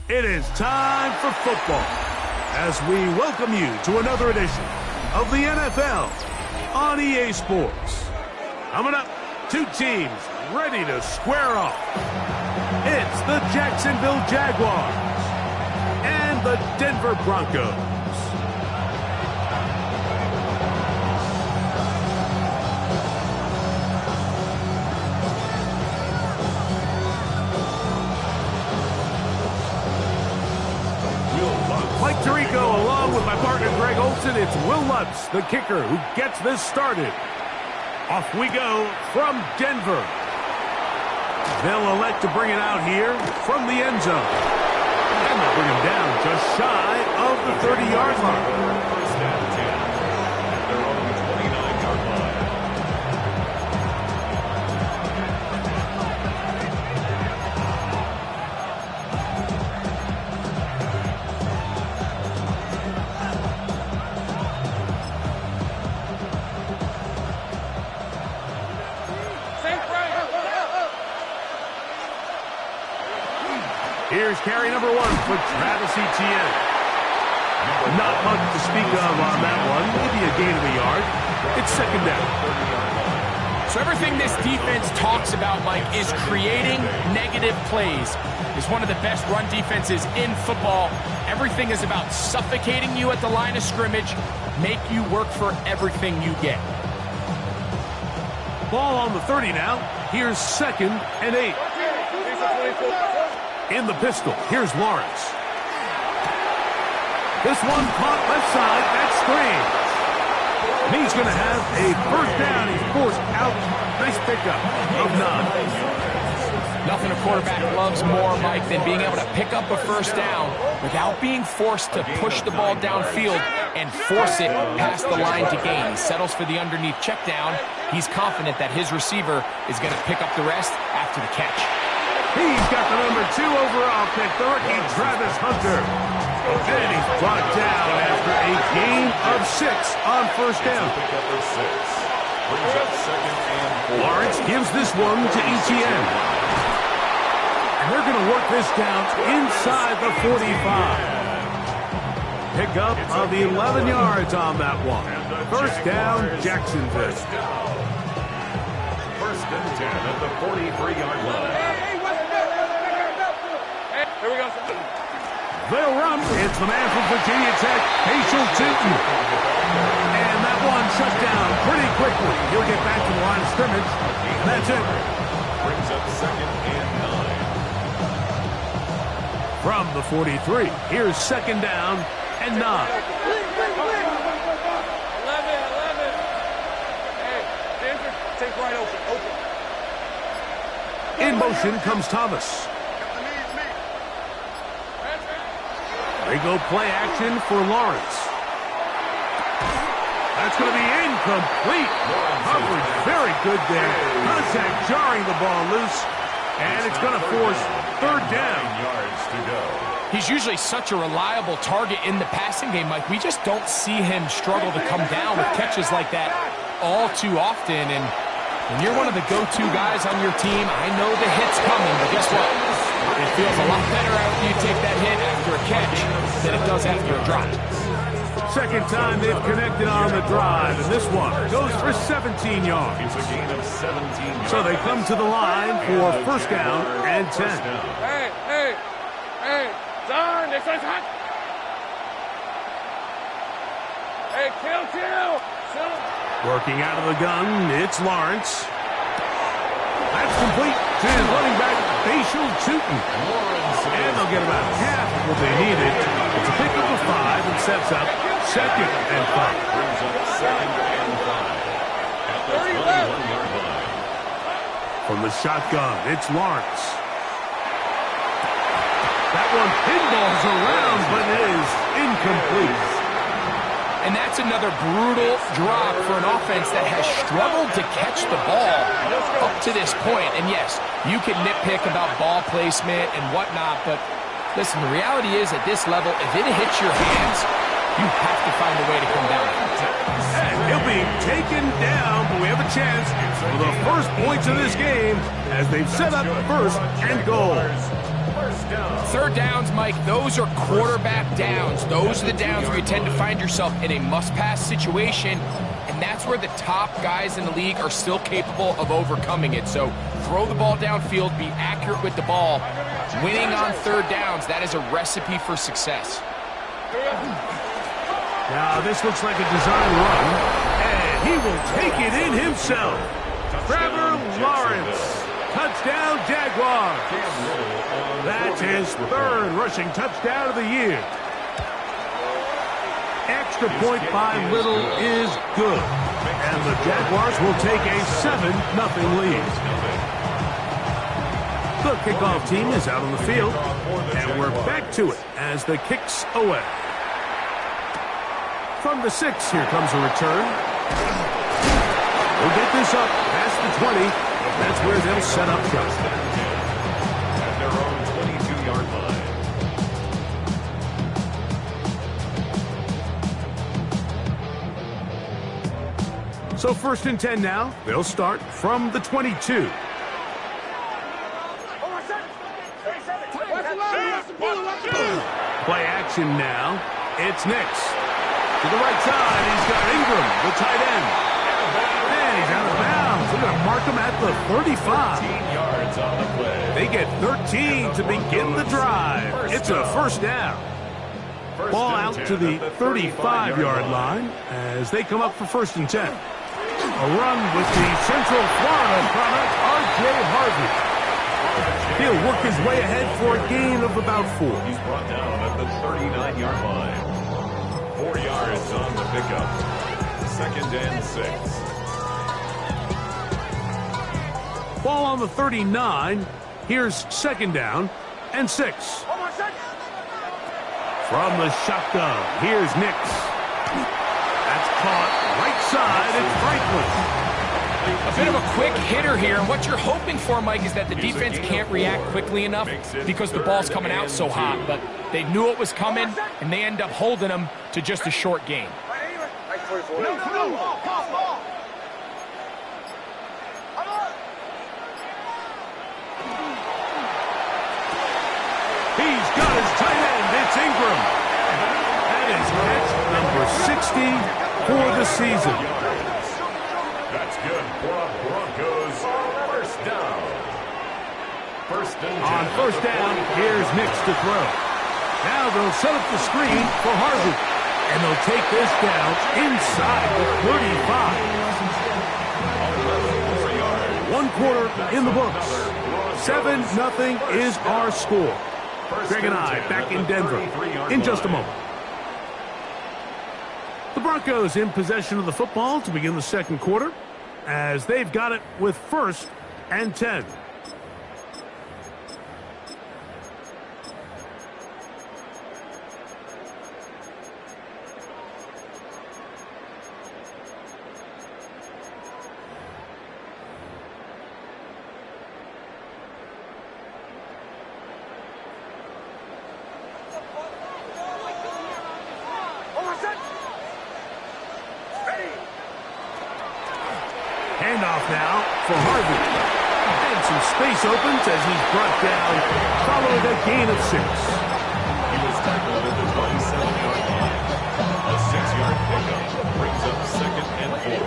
It is time for football as we welcome you to another edition of the NFL on EA Sports. Coming up, two teams ready to square off. It's the Jacksonville Jaguars and the Denver Broncos. Mike Tirico, along with my partner Greg Olson, it's Will Lutz, the kicker, who gets this started. Off we go from Denver. They'll elect to bring it out here from the end zone. And they'll bring him down just shy of the 30-yard line. First down 10 at their own 29-yard line. Here's carry number one for Travis Etienne. Not much to speak of on that one. Maybe a gain of a yard. It's second down. So everything this defense talks about, Mike, is creating negative plays. It's one of the best run defenses in football. Everything is about suffocating you at the line of scrimmage, make you work for everything you get. Ball on the 30 now. Here's second and 8. In the pistol, here's Lawrence. This one caught left side, that's screen. And he's going to have a first down. He's forced out. Nice pickup of 9. Nothing a quarterback loves more, Mike, than being able to pick up a first down without being forced to push the ball downfield and force it past the line to gain. He settles for the underneath check down. He's confident that his receiver is going to pick up the rest after the catch. He's got the number 2 overall pick, the rookie Travis Hunter. And he's brought down after a gain of 6 on first down. Lawrence gives this one to Etienne. And they're going to work this down inside the 45. Pick up of 11 yards on that one. First down, Jacksonville. First and 10 at the 43-yard line. Here we go. They'll run. It's the man from Virginia Tech, Facial Tootin. And that one shut down pretty quickly. He'll get back to the line of scrimmage. And that's it. Brings up second and 9. From the 43, here's second down and 9. 11. Hey, Denver, take right open. In motion comes Thomas. They go play action for Lawrence. That's going to be incomplete. Coverage very good there. Contact jarring the ball loose. And it's going to force third down. 9 yards to go. He's usually such a reliable target in the passing game, Mike. We just don't see him struggle to come down with catches like that all too often. And when you're one of the go-to guys on your team, I know the hit's coming, but guess what? It feels a lot better after you take that hit after a catch than it does after a drop. Second time they've connected on the drive, and this one goes for 17 yards. It's a gain of 17 yards. So they come to the line for first down and 10. Hey, Darn, this one's hot. Hey, kill. Working out of the gun, it's Lawrence. That's complete to his running back, Facial Tootin. And they'll get about half of what they needed. It's a pickup of 5 and sets up second and 5. Brings up second and 5 at the 31-yard line. From the shotgun, it's Lawrence. That one pinballs around, but it is incomplete. And that's another brutal drop for an offense that has struggled to catch the ball up to this point. And yes, you can nitpick about ball placement and whatnot, but listen, the reality is at this level, if it hits your hands, you have to find a way to come down. And he'll be taken down, but we have a chance for the first points of this game as they've set up first and goal. First down. Third downs, Mike, those are quarterback downs. Those are the downs where you tend to find yourself in a must-pass situation, and that's where the top guys in the league are still capable of overcoming it. So throw the ball downfield, be accurate with the ball. Winning on third downs, that is a recipe for success. Now this looks like a design run, and he will take it in himself. Trevor Lawrence, touchdown Jaguars. That's his third rushing touchdown of the year. Extra point by Little is good, and the Jaguars will take a 7-0 lead. The kickoff team is out on the field, and we're back to it as the kick's away. From the 6, here comes a return. We'll get this up past the 20. That's where they'll set up shop. At their own 22-yard line. So 1st and 10 now. They'll start from the 22. Play action now. It's Nix. To the right side, he's got Ingram, the tight end. And he's out of bounds. They're going to mark him at the 35. 13 yards on the play. They get 13 to begin the drive. It's a first down. Ball out to the 35-yard line as they come up for 1st and 10. A run with the Central Florida product, R.J. Harvey. He'll work his way ahead for a gain of about 4. He's brought down at the 39-yard line. 4 yards on the pickup. 2nd and 6. Ball on the 39. Here's 2nd down and 6. From the shotgun, here's Nix. That's caught right side. It's Franklin. A bit of a quick hitter here, and what you're hoping for, Mike, is that the defense can't react quickly enough because the ball's coming out so hot. But they knew it was coming, and they end up holding them to just a short gain. He's got his tight end. It's Ingram. That is catch number 60 for the season. That's good for a Broncos first down. On 1st down, here's Nix to throw. Now they'll set up the screen for Harvey. And they'll take this down inside the 35. 1 quarter in the books. 7-0 is our score. Greg and I back in Denver in just a moment. The Broncos in possession of the football to begin the 2nd quarter as they've got it with 1st and 10. Handoff now for Harvey. And some space opens as he's brought down, following a gain of 6. He was tackled at the 27-yard line. A 6-yard pickup brings up 2nd and 4.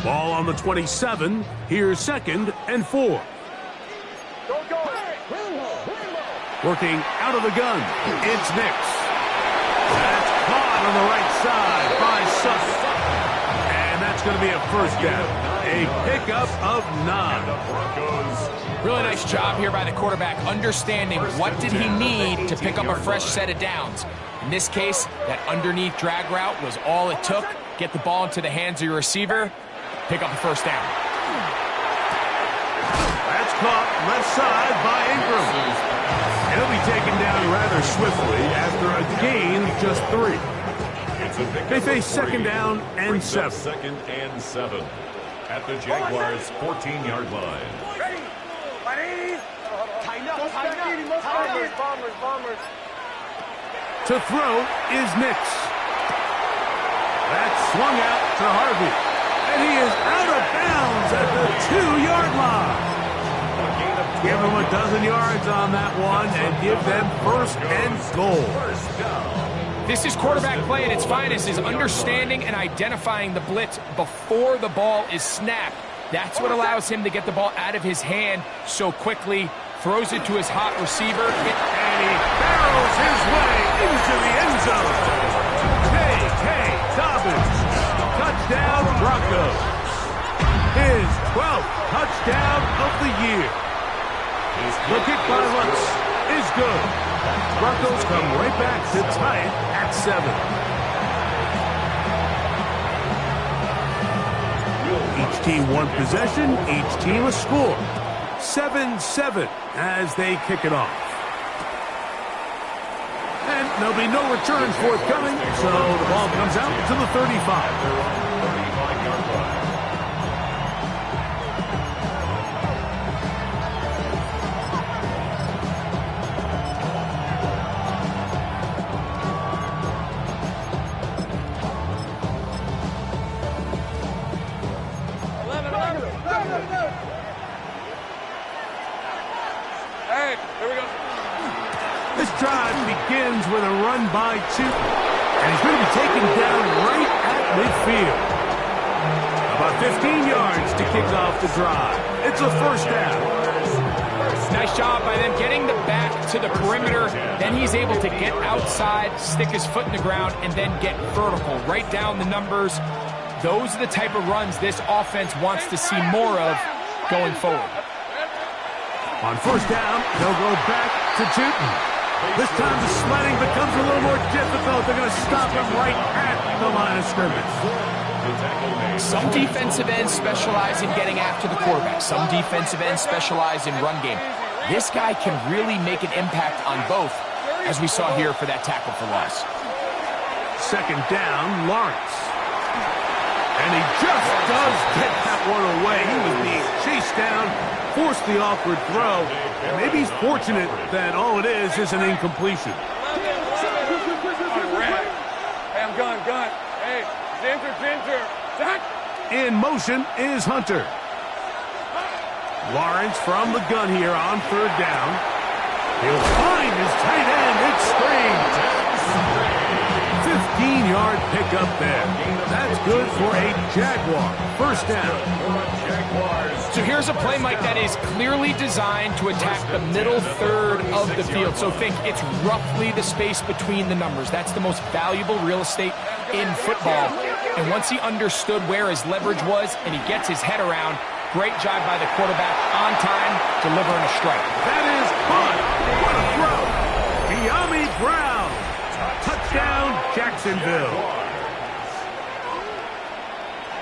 Ball on the 27. Here's 2nd and 4. Working out of the gun. It's Nix. That's caught on the right side by Sutton. And that's going to be a first down. A pickup of 9. Really nice job here by the quarterback, understanding what did he need to pick up a fresh set of downs. In this case, that underneath drag route was all it took. Get the ball into the hands of your receiver. Pick up a first down. That's caught left side by Ingram. He'll be taken down rather swiftly after a gain of just 3. They face 2nd down and 7. 2nd and 7 at the Jaguars' 14-yard line. Bombers. To throw is Nix. That's swung out to Harvey. And he is out of bounds at the 2-yard line. Give them a dozen yards on that one and give them first and goal. This is quarterback play at its finest, is understanding and identifying the blitz before the ball is snapped. That's what allows him to get the ball out of his hand so quickly, throws it to his hot receiver. And he barrels his way into the end zone. J.K. Dobbins, touchdown Broncos. His 12th touchdown of the year. The kick by Lutz is good. Broncos come right back to tie it at 7. Each team one possession, each team a score. 7-7 as they kick it off. And there'll be no returns forthcoming, so the ball comes out to the 35. Hey, here we go. This drive begins with a run by Tootin, and he's going to be taken down right at midfield. About 15 yards to kick off the drive. It's a first down. Nice job by them getting the back to the perimeter. Then he's able to get outside, stick his foot in the ground, and then get vertical. Right down the numbers. Those are the type of runs this offense wants to see more of going forward. On first down, they'll go back to Tootin. This time the sledding becomes a little more difficult. They're going to stop him right at the line of scrimmage. Some defensive ends specialize in getting after the quarterback. Some defensive ends specialize in run game. This guy can really make an impact on both, as we saw here for that tackle for loss. Second down, Lawrence. And he just does get that one away. He was being chased down, forced the awkward throw, and maybe he's fortunate that all it is an incompletion. Hey, I'm gun. Hey, Ginger. Zach. In motion is Hunter. Lawrence from the gun here on third down. He'll find his tight end. It's screened. 15-yard pickup there. That's good for a Jaguar. First down. So here's a play, Mike, that is clearly designed to attack the middle third of the field. So think it's roughly the space between the numbers. That's the most valuable real estate in football. And once he understood where his leverage was and he gets his head around, great job by the quarterback on time, delivering a strike. That is fun. What a throw. De'Ami Brown. Touchdown, Jacksonville.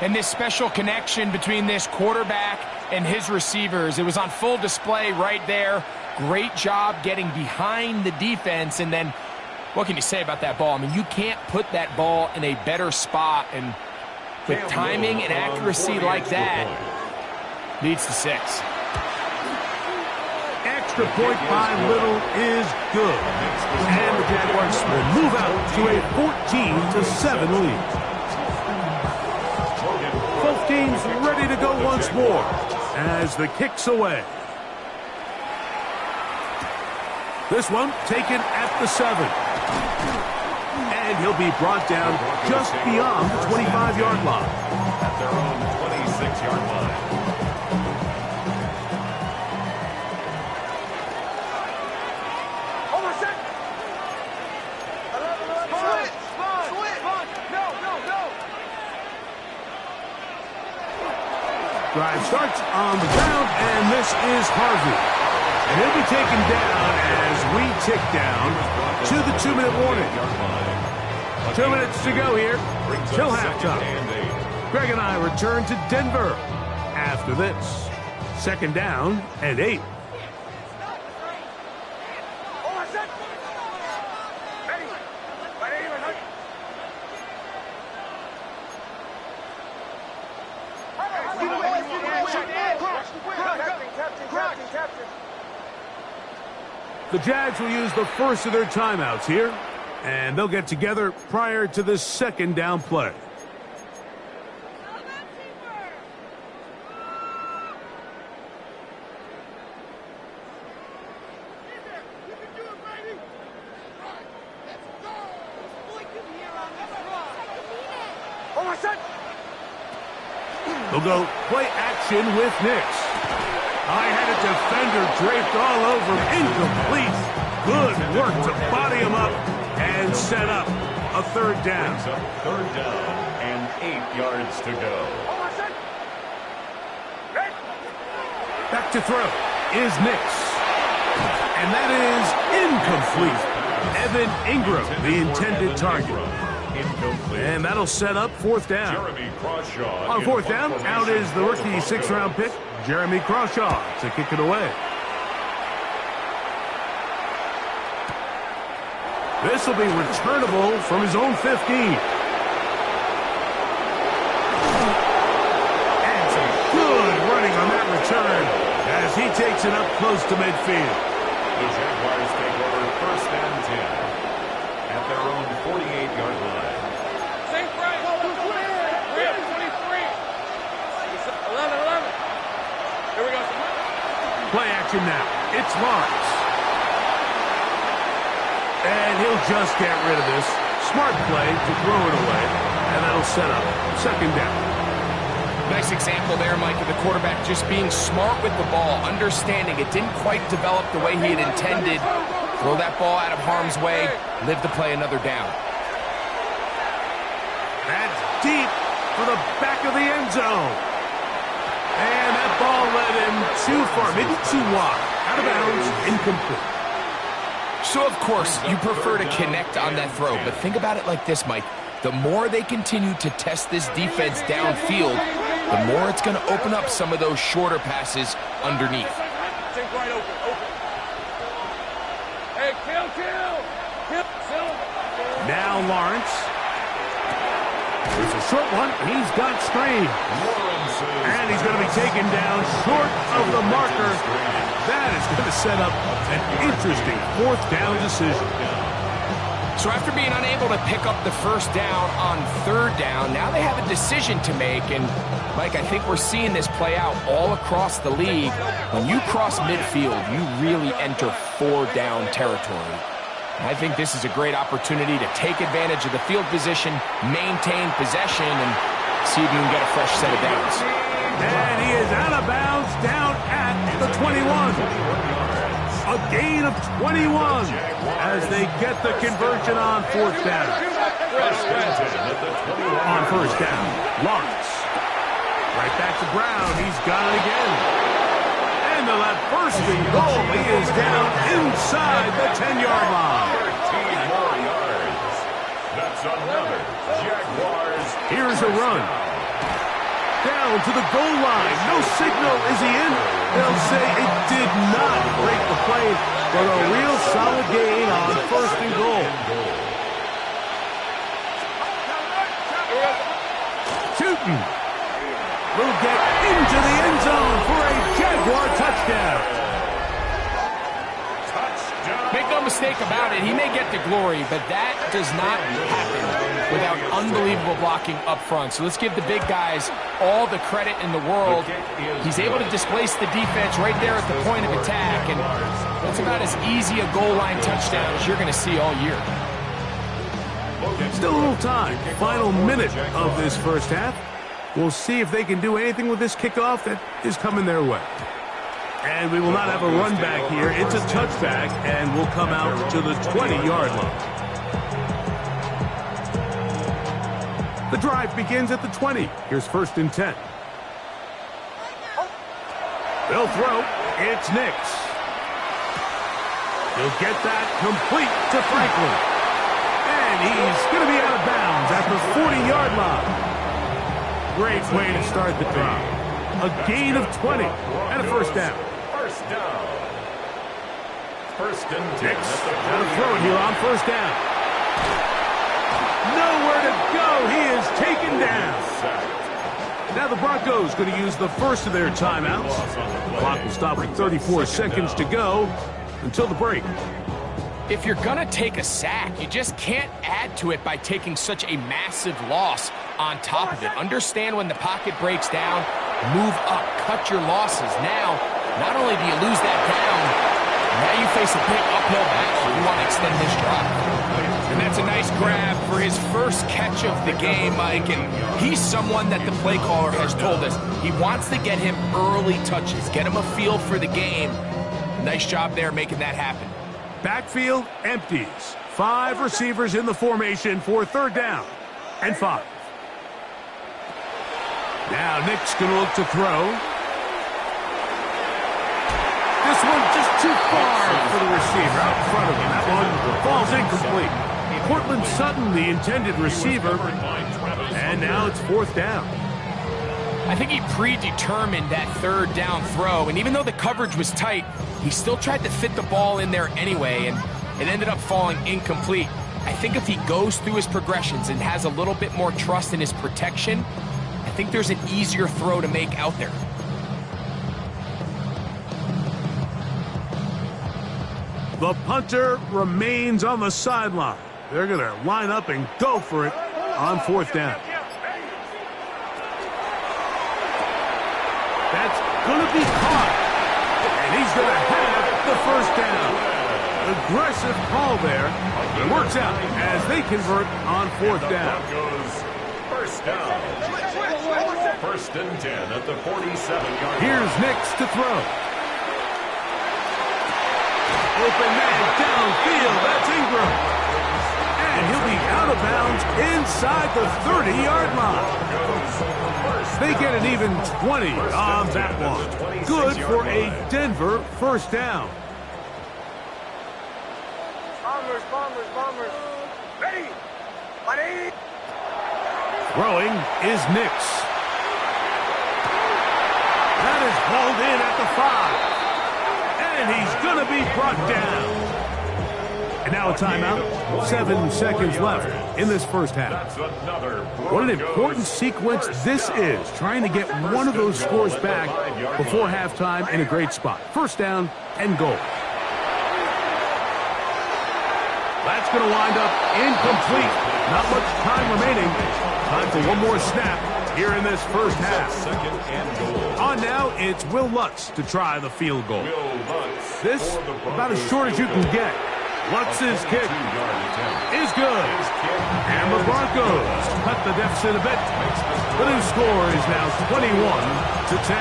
And this special connection between this quarterback and his receivers, it was on full display right there. Great job getting behind the defense. And then what can you say about that ball? I mean, you can't put that ball in a better spot. And with timing and accuracy like that, leads to 6. Extra point by Little is good. And the Jaguars will move out to a 14-7 lead. Both teams ready to go once more as the kick's away. This one taken at the 7. And he'll be brought down just beyond the 25-yard line. At their own 26-yard line. Drive starts on the ground, and this is Harvey. And he'll be taken down as we tick down to the 2-minute warning. 2 minutes to go here till halftime. Greg and I return to Denver after this. Second down and 8. The Jags will use the first of their timeouts here, and they'll get together prior to the second down play. They'll go play action with Nix. I had a defender draped all over him. Incomplete. Good work to body him up and set up a third down. Third down and 8 yards to go. Back to throw is Nix. And that is incomplete. Evan Ingram, the intended target. And that'll set up fourth down. On fourth down, out is the rookie sixth-round pick, Jeremy Crawshaw, to kick it away. This will be returnable from his own 15. And some good running on that return as he takes it up close to midfield. The Jaguars take over first and 10 at their own 48-yard line. Play action now. It's Lawrence. And he'll just get rid of this. Smart play to throw it away. And that'll set up second down. Nice example there, Mike, of the quarterback just being smart with the ball, understanding it didn't quite develop the way he had intended. Throw that ball out of harm's way, live to play another down. That's deep for the back of the end zone. And that ball led him too far, maybe too wide. Out of bounds, incomplete. So, of course, you prefer to connect on that throw, but think about it like this, Mike. The more they continue to test this defense downfield, the more it's going to open up some of those shorter passes underneath. Now Lawrence. There's a short one, and he's got strain. And he's going to be taken down short of the marker. That is going to set up an interesting fourth down decision. So after being unable to pick up the first down on third down, now they have a decision to make. And, Mike, I think we're seeing this play out all across the league. When you cross midfield, you really enter four-down territory. I think this is a great opportunity to take advantage of the field position, maintain possession, and see if you can get a fresh set of downs. And he is out of bounds down at the 21. A gain of 21 as they get the conversion on fourth down. On first down, Lawrence. Right back to Brown. He's got it again. And they'll have first and goal. He is down inside the 10-yard line. 13 more yards. That's another Jaguars. Here's a run. Down to the goal line. No signal. Is he in? They'll say it did not break the play, but a real solid gain on first and goal. Shooting. Will get into the end zone for a Jaguar touchdown. Make no mistake about it, he may get the glory, but that does not happen without unbelievable blocking up front. So let's give the big guys all the credit in the world. He's able to displace the defense right there at the point of attack, and that's about as easy a goal line touchdown as you're going to see all year. Still a little time. Final minute of this first half. We'll see if they can do anything with this kickoff that is coming their way. And we will not have a run back here. It's a touchback, and we'll come out to the 20-yard line. The drive begins at the 20. Here's first and 10. They'll throw. It's Nix. He'll get that complete to Franklin. And he's going to be out of bounds at the 40-yard line. Great way to start the drive. A gain of 20 and a first down. First down. First and 10. Nix got to throw it here on first down. Nowhere to go. He is taken down. Now the Broncos going to use the first of their timeouts. The clock will stop with 34 seconds to go. until the break. If you're going to take a sack, you just can't add to it by taking such a massive loss on top of it. Understand when the pocket breaks down, move up, cut your losses. Now, not only do you lose that down, now you face a big uphill battle. You want to extend this drive. And that's a nice grab for his first catch of the game, Mike. And he's someone that the play caller has told us he wants to get him early touches, get him a feel for the game. Nice job there making that happen. Backfield empties. 5 receivers in the formation for 3rd down and 5. Now Nick's going to look to throw. This one just too far for the receiver out in front of him. That one falls incomplete. Cortland Sutton, the intended receiver, and now it's 4th down. I think he predetermined that 3rd down throw, and even though the coverage was tight, he still tried to fit the ball in there anyway, and it ended up falling incomplete. I think if he goes through his progressions and has a little bit more trust in his protection, I think there's an easier throw to make out there. The punter remains on the sideline. They're going to line up and go for it on 4th down. That's going to be caught. And he's going to have the 1st down. Aggressive call there. It works out as they convert on 4th down. 1st down. 1st and 10 at the 47-yard line. Here's Nix to throw. Open man downfield. That's Ingram. And he'll be out of bounds inside the 30-yard line. They get an even 20 on that one. Good for a Denver 1st down. Bombers. Ready. Ready. Throwing is Nix. That is hauled in at the 5. And he's going to be brought down. And now a timeout. 7 seconds left in this 1st half. What an important sequence this is. Trying to get one of those scores back before halftime in a great spot. 1st down and goal. That's going to wind up incomplete. Not much time remaining. Time for one more snap here in this 1st half. On now, it's Will Lutz to try the field goal. This about as short as you can get. Lutz's kick is good. And the Broncos cut the deficit a bit. The new score is now 21-10.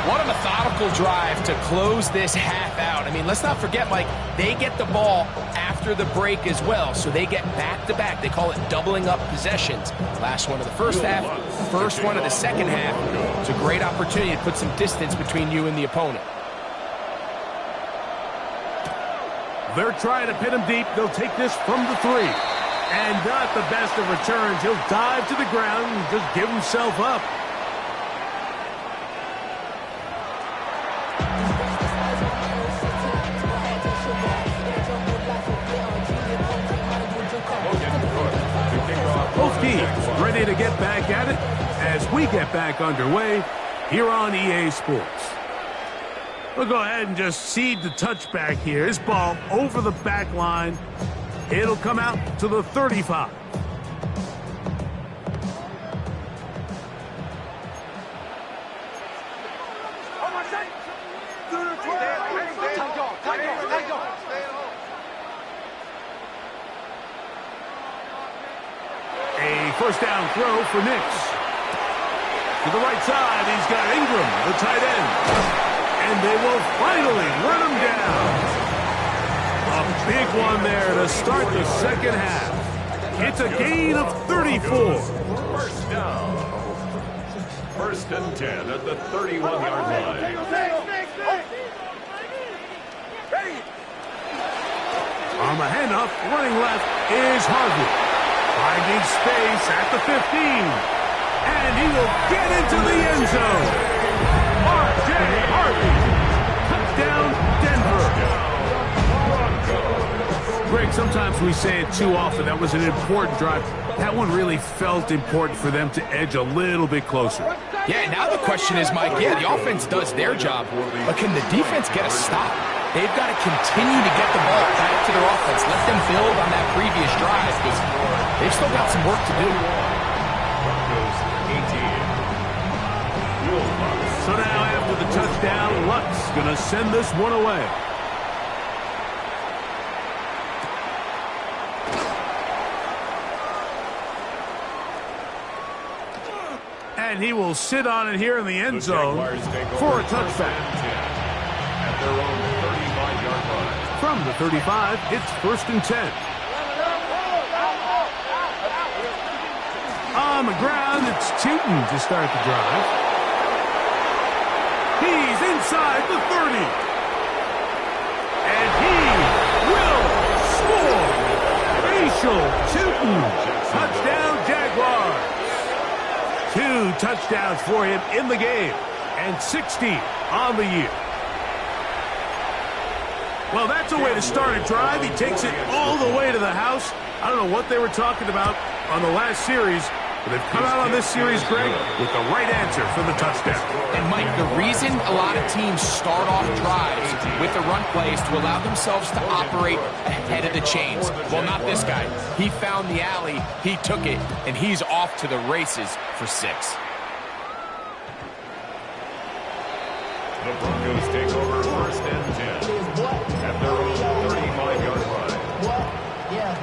What a methodical drive to close this half out. I mean, let's not forget, Mike, they get the ball after the break as well, so they get back-to-back. They call it doubling up possessions. Last one of the 1st half, first one of the 2nd half. It's a great opportunity to put some distance between you and the opponent. They're trying to pin him deep. They'll take this from the 3. And not the best of returns. He'll dive to the ground and just give himself up. Both teams ready to get back at it as we get back underway here on EA Sports. We'll go ahead and just cede the touchback here. His ball over the back line. It'll come out to the 35. A 1st down throw for Nix. To the right side, he's got Ingram, the tight end. And they will finally run him down. A big one there to start the 2nd half. It's a gain of 34. 1st down. 1st and 10 at the 31-yard line. On the handoff, running left is Harvey. Finding space at the 15. And he will get into the end zone. R.J. Harvey. Touchdown, Denver. Greg sometimes we say it too often. That was an important drive. That one really felt important for them to edge a little bit closer. Yeah, now the question is, Mike, yeah, the offense does their job, but can the defense get a stop? They've got to continue to get the ball back to their offense. Let them build on that previous drive because they've still got some work to do. Broncos 18. So now after the touchdown, Luck's going to send this one away. And he will sit on it here in the end zone for a touchback. At their own 35-yard line. From the 35, it's 1st and 10. On the ground, it's Tootin to start the drive. He's inside the 30. And he will score. Rachel Tootin. Touchdown, Jaguars. 2 touchdowns for him in the game. And 60 on the year. Well, that's a way to start a drive. He takes it all the way to the house. I don't know what they were talking about on the last series, but they've come out on this series, Greg, with the right answer for the touchdown. And, Mike, the reason a lot of teams start off drives with the run plays to allow themselves to operate ahead of the chains. Well, not this guy. He found the alley, he took it, and he's off to the races for 6. The Broncos take over 1st and 10. At their own 35-yard line. What? Yeah.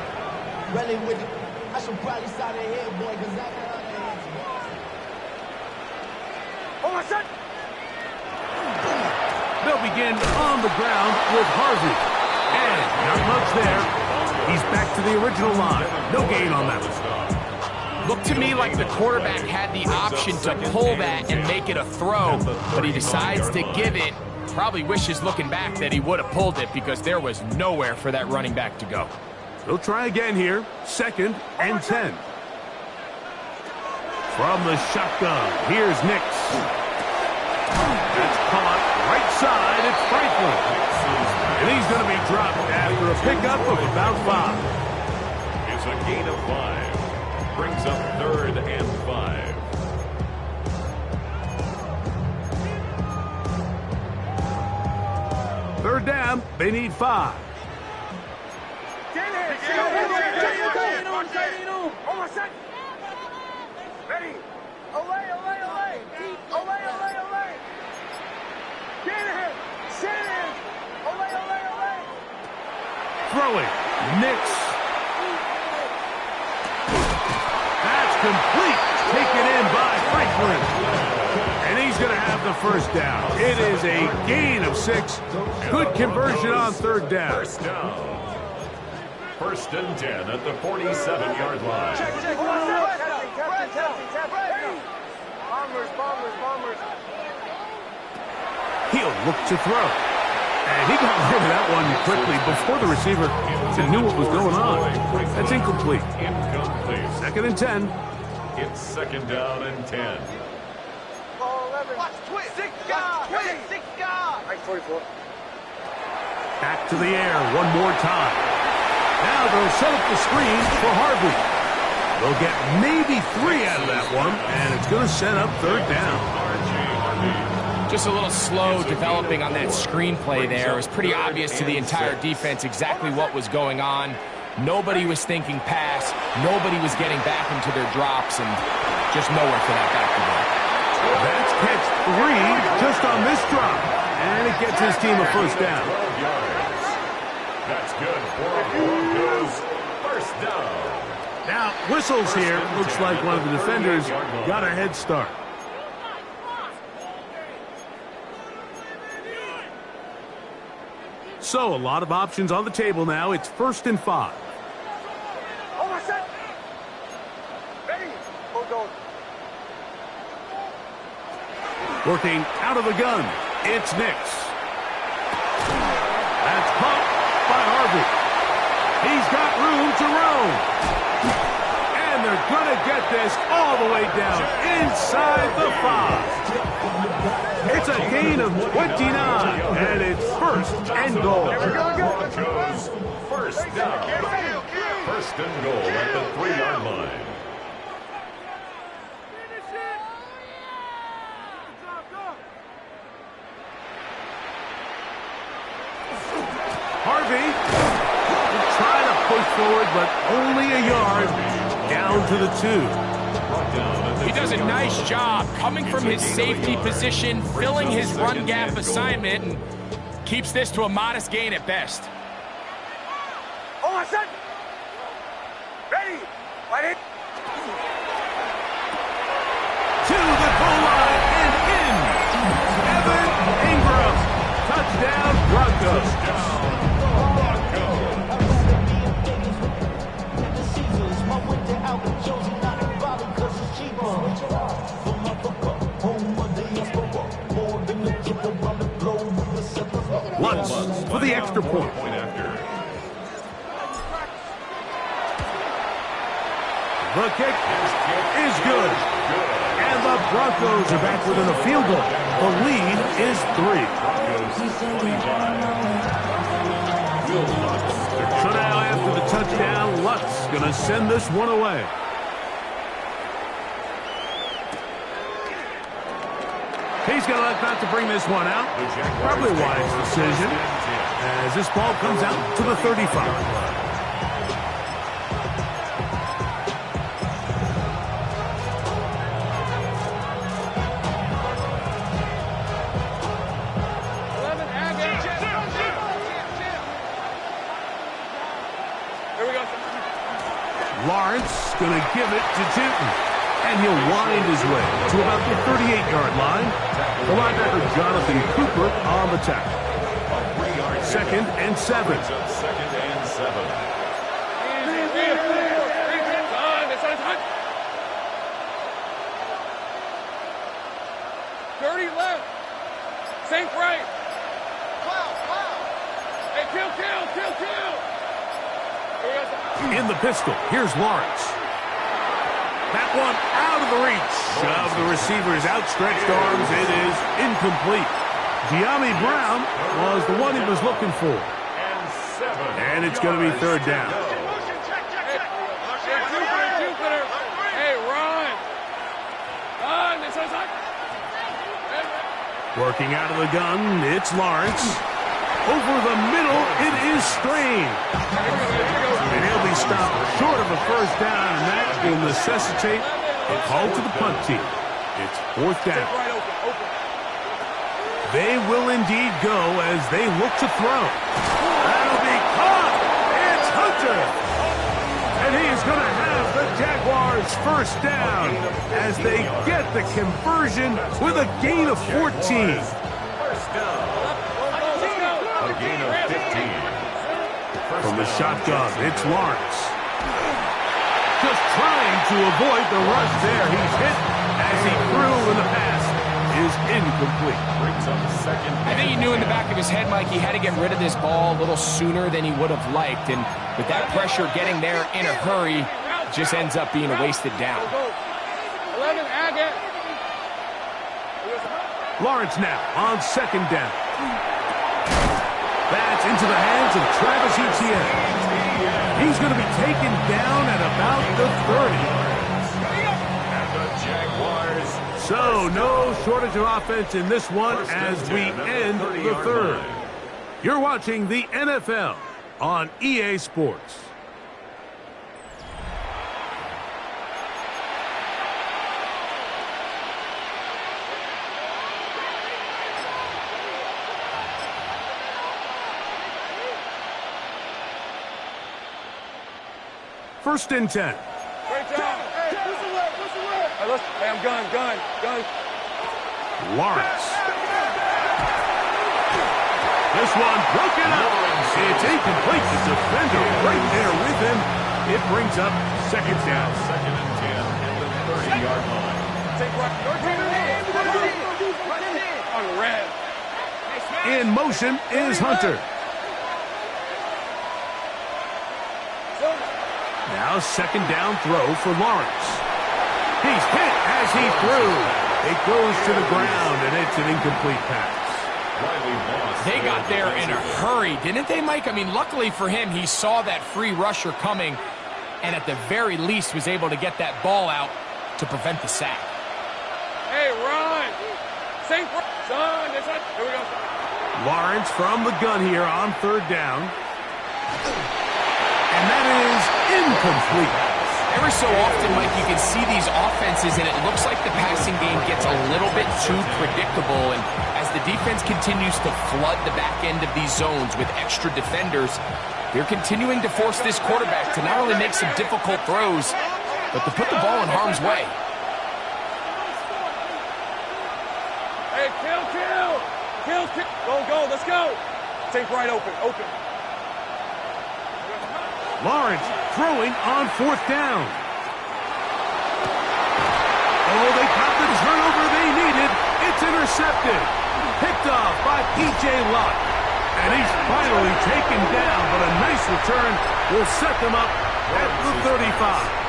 Really with it. I should probably start their head, boy, because I got other hands. Hold on, son. They'll begin on the ground with Harvey. And not much there. He's back to the original line. No gain on that one. Looked to me like the quarterback had the option to pull that and make it a throw, but he decides to give it. Probably wishes looking back that he would have pulled it because there was nowhere for that running back to go. They'll try again here. 2nd and 10. From the shotgun, here's Nix. That's caught right side. It's Franklin. And he's going to be dropped after a pickup of about 5. It's a gain of 5. Brings up 3rd and 5. Third down, they need 5. Ready. Away. Get it. Sit in. Away. Throwing. Nix. That's complete. Taken in by Franklin. And he's going to have the 1st down. It is a gain of 6. Good conversion on 3rd down. 1st down. 1st and 10 at the 47-yard line. Check. Bombers. He'll look to throw. And he got rid of that one quickly before the receiver knew what was going on. That's incomplete. 2nd and 10. It's 2nd down and 10. Watch twist. 6 guard. Right, 44. Back to the air one more time. Now they'll set up the screen for Harvey. They'll get maybe 3 out of that one, and it's going to set up 3rd down. Just a little slow developing on that screenplay there. It was pretty obvious to the entire defense exactly what was going on. Nobody was thinking pass. Nobody was getting back into their drops, and just nowhere for that back to go. That's catch 3 just on this drop, and it gets his team a 1st down. 12 yards. That's good for Broncos. 1st down. Now, whistles here. Looks like one of the defenders got a head start. So, a lot of options on the table now. It's 1st and 5. Hold on, son. Ready. Hold on. Working out of the gun, it's Nix. That's caught by Harvey. He's got room to roam. And they're going to get this all the way down inside the 5. It's a gain of 29, and it's 1st and goal. Broncos First down. First and goal at the 3-yard line. Harvey trying to push forward, but only a yard down to the 2. He does a nice job coming from his safety position, filling his run gap assignment, and keeps this to a modest gain at best. Hold on, set. Ready. Right in. To the goal line and in. Evan Ingram. Touchdown, Broncos. Lutz for the extra point. The kick is good. And the Broncos are back within a field goal. The lead is 3. So now after the touchdown, Lutz going to send this one away. He's going to elect not to bring this one out. Probably a wise decision as this ball comes out to the 35. Lawrence going to give it to Tootin. And he'll wind his way to about the 38-yard line. The linebacker Jonathan Cooper on the tackle. 2nd and 7. 30 left. Sink right. Hey, kill. In the pistol, here's Lawrence. That one out of the reach of the receiver's outstretched arms. It is incomplete. Giammi Brown was the one he was looking for. And it's going to be 3rd down. Hey, run. Working out of the gun, it's Lawrence. Over the middle, it is Strain. And he'll be stopped short of a 1st down, and that will necessitate a call to the punt team. It's 4th down. They will indeed go as they look to throw. That'll be caught. It's Hunter. And he is going to have the Jaguars' 1st down as they get the conversion with a gain of 14. First down. A gain of 15. From the shotgun, it's Lawrence. Just trying to avoid the rush there. He's hit as he threw, and the pass is incomplete. Brings up 2nd. I think he knew in the back of his head, Mike, he had to get rid of this ball a little sooner than he would have liked. And with that pressure getting there in a hurry, it just ends up being a wasted down. 11, Agate. Lawrence now on 2nd down. That's into the hands of Travis Etienne. He's going to be taken down at about the 30. And the Jaguars. So no shortage of offense in this one as we end the 3rd. You're watching the NFL on EA Sports. First and 10. Great job. Hey, push the left. Hey, I'm gun. Lawrence. This one broken up. It's incomplete. The defender right there with him. It brings up 2nd down. 2nd and 10 at the 30-yard line. Take right. On red. In motion is Hunter. Now 2nd down throw for Lawrence. He's hit as he threw. It goes to the ground, and it's an incomplete pass. They got there in a hurry, didn't they, Mike? I mean, luckily for him, he saw that free rusher coming and at the very least was able to get that ball out to prevent the sack. Hey, run! Sink, son! Here we go. Lawrence from the gun here on third down. And that is incomplete. Every so often, Mike, you can see these offenses, and it looks like the passing game gets a little bit too predictable. And as the defense continues to flood the back end of these zones with extra defenders, they're continuing to force this quarterback to not only make some difficult throws, but to put the ball in harm's way. Hey, kill! Go, let's go! Take right open. Lawrence throwing on fourth down. Oh, they caught the turnover they needed. It's intercepted. Picked off by P.J. Lott. And he's finally taken down, but a nice return will set them up at the 35.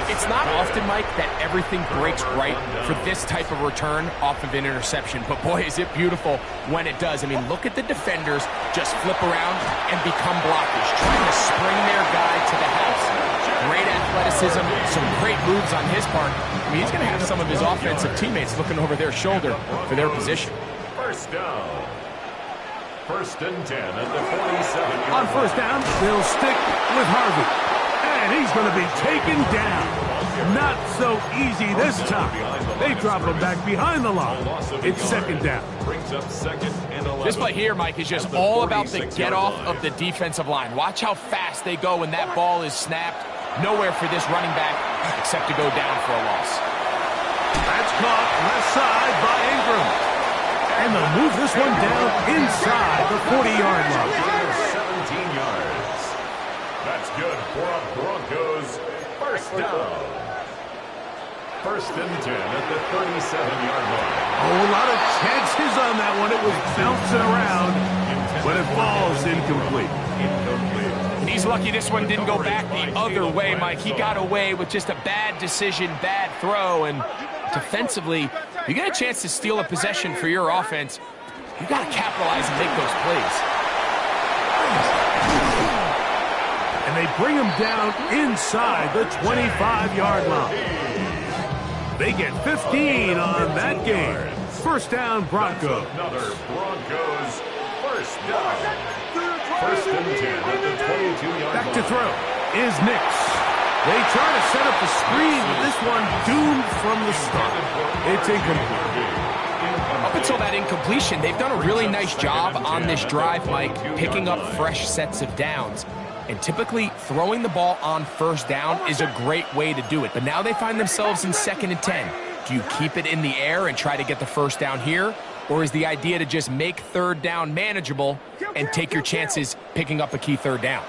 It's not often, Mike, that everything breaks right for this type of return off of an interception. But, boy, is it beautiful when it does. I mean, look at the defenders just flip around and become blockers, trying to spring their guy to the house. Great athleticism, some great moves on his part. I mean, he's going to have some of his offensive teammates looking over their shoulder for their position. First down. First and 10 at the 47. On first down, they'll stick with Harvey. And he's going to be taken down. Not so easy this time. They drop him back behind the line. It's second down. Brings up second and 11. This play here, Mike, is just all about the get-off of the defensive line. Watch how fast they go when that ball is snapped. Nowhere for this running back except to go down for a loss. That's caught left side by Ingram. And they'll move this one down inside the 40-yard line. 17 yards. That's good for a Broncos first down. First and 10 at the 37-yard line. Oh, a lot of chances on that one. It was bouncing around, but it falls incomplete. And he's lucky this one didn't go back the other way, Mike. He got away with just a bad decision, bad throw, and defensively, you get a chance to steal a possession for your offense. You got to capitalize and make those plays. And they bring him down inside the 25-yard line. They get 15 on that game. First down, Broncos. Another Broncos first down. First and 10 at the 22-yard line. Back to throw is Nix. They try to set up the screen, but this one doomed from the start. It's incomplete. Up until that incompletion, they've done a really nice job on this drive, Mike, picking up fresh sets of downs. And typically, throwing the ball on first down is a great way to do it. But now they find themselves in second and 10. Do you keep it in the air and try to get the first down here? Or is the idea to just make third down manageable and take your chances picking up a key third down?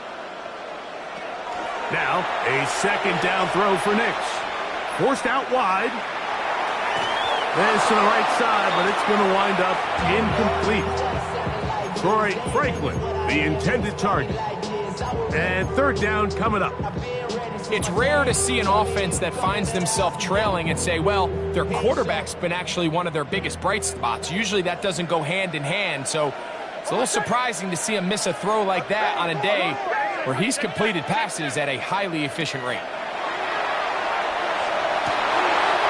Now, a second down throw for Nix. Forced out wide. This to the right side, but it's going to wind up incomplete. Troy Franklin, the intended target. And third down coming up. It's rare to see an offense that finds themselves trailing and say, well, their quarterback's been actually one of their biggest bright spots. Usually that doesn't go hand in hand, so it's a little surprising to see him miss a throw like that on a day where he's completed passes at a highly efficient rate.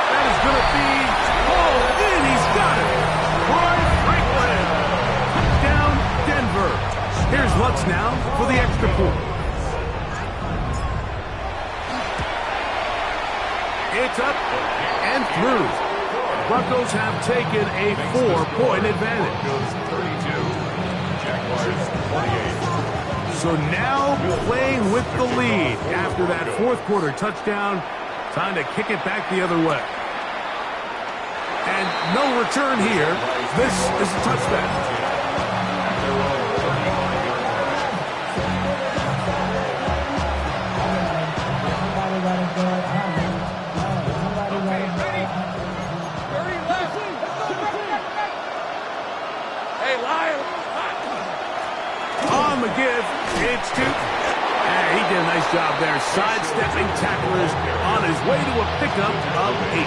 That is going to be pulled in. He's got it. Troy Franklin. Touchdown, Denver. Here's Lutz now for the extra point. It's up and through. Broncos have taken a 4-point advantage. 32. Jaguars 28. So now playing with the lead after that fourth quarter touchdown. Time to kick it back the other way. And no return here. This is a touchdown. On the give, it's two. And he did a nice job there, sidestepping tacklers on his way to a pickup of 8.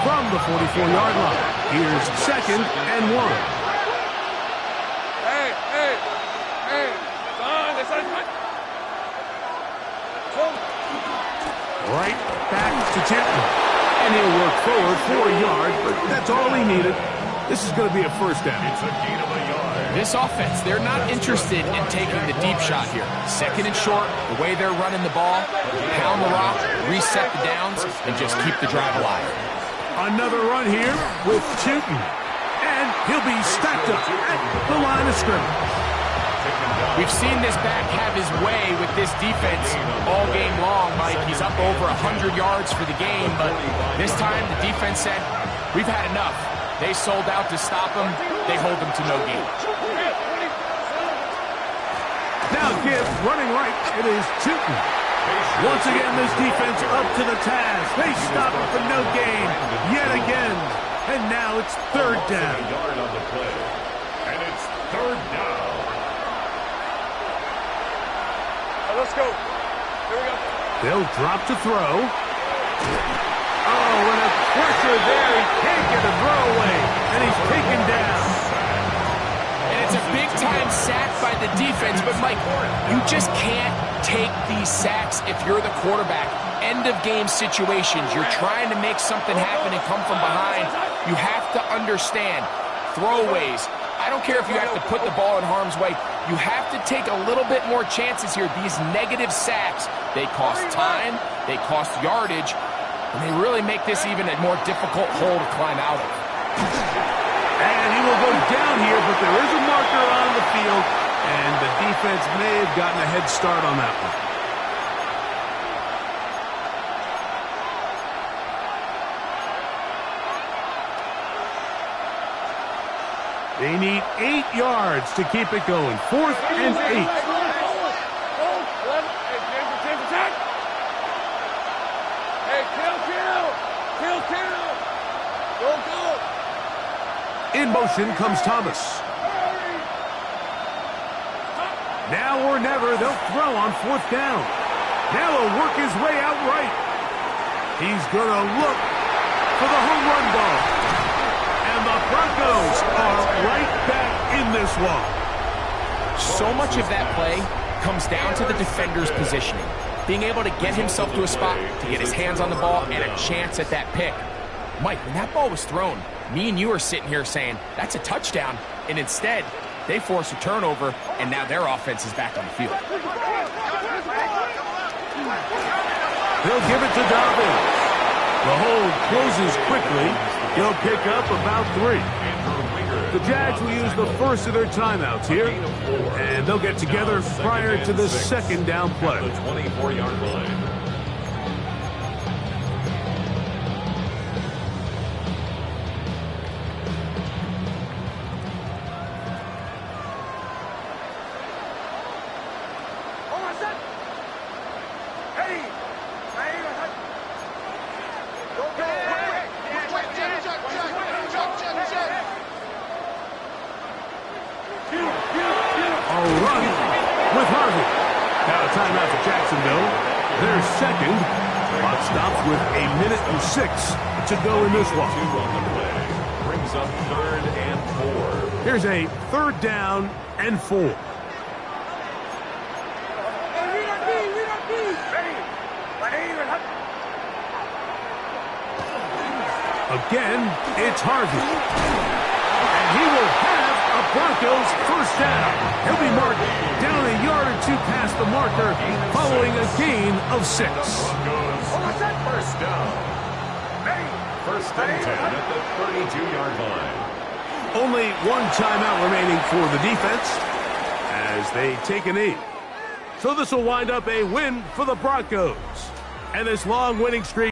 from the 44-yard line. Here's 2nd and 1. Hey, son, this is what? Right back to Tipton. And he'll work forward for a yard, but that's all he needed. This is going to be a first down. It's a gain of a yard. This offense, they're not interested in taking the deep shot here. 2nd and short, the way they're running the ball, pound the rock, reset the downs, and just keep the drive alive. Another run here with Tipton. And he'll be stacked up at the line of scrimmage. We've seen this back have his way with this defense all game long, Mike. He's up over 100 yards for the game, but this time the defense said, we've had enough. They sold out to stop him. They hold him to no gain. Now give running right. It is Tipton. Once again, this defense up to the task. They stop him for no gain yet again. And now it's 3rd down. Yard on the play. And it's 3rd down. Let's go. Here we go. They'll drop to throw. Oh, and a pressure there. He can't get a throw away. And he's taken down. And it's a big-time sack by the defense, but, Mike, you just can't take these sacks if you're the quarterback. End-of-game situations. You're trying to make something happen and come from behind. You have to understand throwaways. I don't care if you have to put the ball in harm's way. You have to take a little bit more chances here. These negative sacks, they cost time, they cost yardage, and they really make this even a more difficult hole to climb out of. And he will go down here, but there is a marker on the field, and the defense may have gotten a head start on that one. They need 8 yards to keep it going. 4th and 8. Hey, kill. Go. In motion comes Thomas. Now or never, they'll throw on 4th down. Now he'll work his way out right. He's going to look for the home run ball. And the Broncos are right back in this one. So much of that play comes down to the defender's positioning. Being able to get himself to a spot, to get his hands on the ball, and a chance at that pick. Mike, when that ball was thrown, me and you are sitting here saying, that's a touchdown. And instead, they force a turnover, and now their offense is back on the field. They'll give it to Dobbins. The hold closes quickly. He'll pick up about 3. The Jags will use the first of their timeouts here, and they'll get together prior to the 2nd down play. The 24-yard line. Their 2nd. Clock stops with 1:06 to go in this one. 2 on the play. Brings up 3rd and 4. Here's a 3rd down and 4. Again, it's Harvey. And he will have a Broncos first down. He'll be marked down a yard or 2 past the marker following a gain of 6. Broncos first down. 1st and 10 at the 32-yard line. Only 1 timeout remaining for the defense as they take a knee. So this will wind up a win for the Broncos. And this long winning streak